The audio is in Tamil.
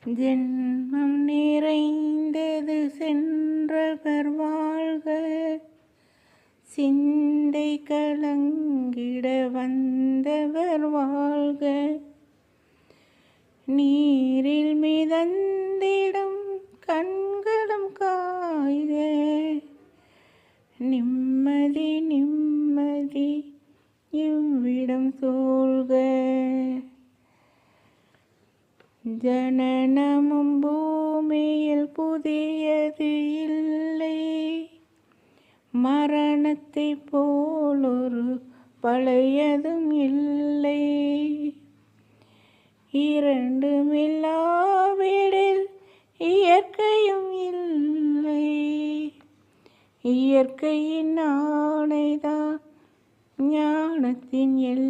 ஜென்மம் நிறைந்தது சென்றவர் வாழ்க, சிந்தை கலங்கிட வந்தவர் வாழ்க. நீரில் மிதந்திடும் கண்களும் காய்க, நிம்மதி நிம்மதி இவ்விடம் சூழ்க. ஜனனமும் பூமியில் புதியது இல்லை, மரணத்தைப் போலொரு பழையதும் இல்லை. இரண்டுமில்லாவிடில் இயற்கையும் இல்லை, இயற்கையின் ஆணைதான் ஞானத்தின் எல்லை.